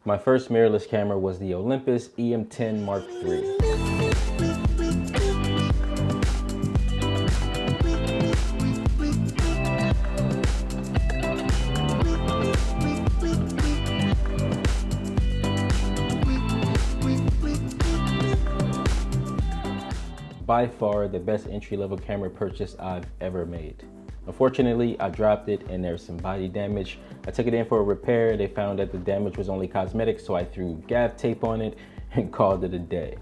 My first mirrorless camera was the Olympus EM10 MarkIII. By far the best entry-level camera purchase I've ever made. Unfortunately, I dropped it and there's some body damage. I took it in for a repair. They found that the damage was only cosmetic, so I threw gaff tape on it and called it a day.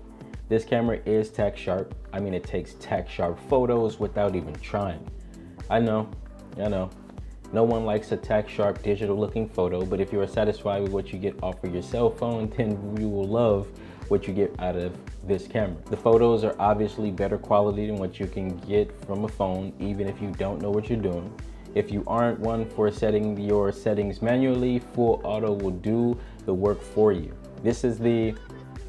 This camera is tack sharp. I mean, it takes tack sharp photos without even trying. I know. No one likes a tack sharp digital looking photo, but if you are satisfied with what you get off of your cell phone, then you will love what you get out of this camera. The photos are obviously better quality than what you can get from a phone, even if you don't know what you're doing. If you aren't one for setting your settings manually, full auto will do the work for you. This is the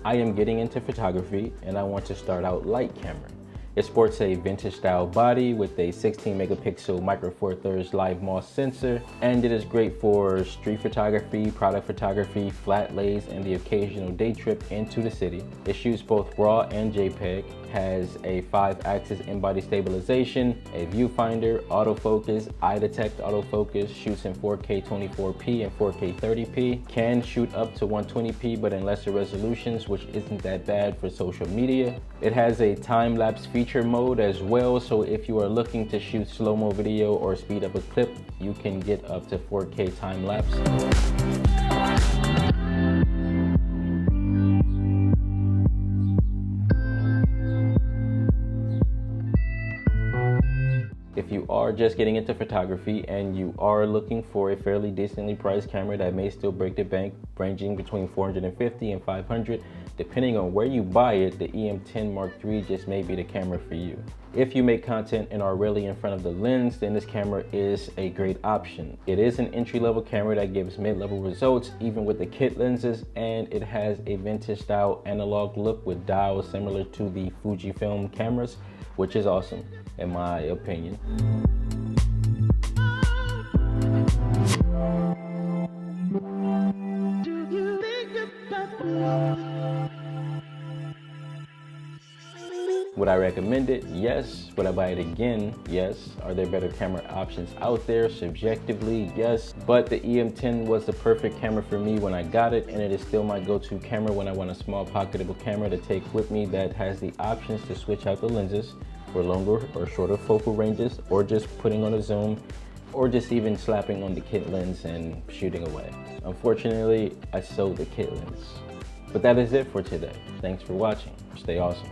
I am getting into photography and I want to start out light camera. It sports a vintage style body with a 16 megapixel micro four thirds live MOS sensor, and it is great for street photography, product photography, flat lays, and the occasional day trip into the city. It shoots both RAW and JPEG, has a 5-axis in-body stabilization, a viewfinder, autofocus, eye detect autofocus, shoots in 4K 24p and 4K 30p, can shoot up to 120p but in lesser resolutions, which isn't that bad for social media. It has a time-lapse feature mode as well, so if you are looking to shoot slow-mo video or speed up a clip, you can get up to 4K time-lapse. If you are just getting into photography and you are looking for a fairly decently priced camera that may still break the bank, ranging between $450 and $500, depending on where you buy it, the EM10 MarkIII just may be the camera for you. If you make content and are really in front of the lens, then this camera is a great option. It is an entry-level camera that gives mid-level results, even with the kit lenses, and it has a vintage style analog look with dials similar to the Fujifilm cameras, which is awesome, in my opinion. Would I recommend it? Yes. Would I buy it again? Yes. Are there better camera options out there? Subjectively, yes. But the EM10 was the perfect camera for me when I got it, and it is still my go-to camera when I want a small pocketable camera to take with me that has the options to switch out the lenses for longer or shorter focal ranges, or just putting on a zoom, or just even slapping on the kit lens and shooting away. Unfortunately, I sold the kit lens. But that is it for today. Thanks for watching. Stay awesome.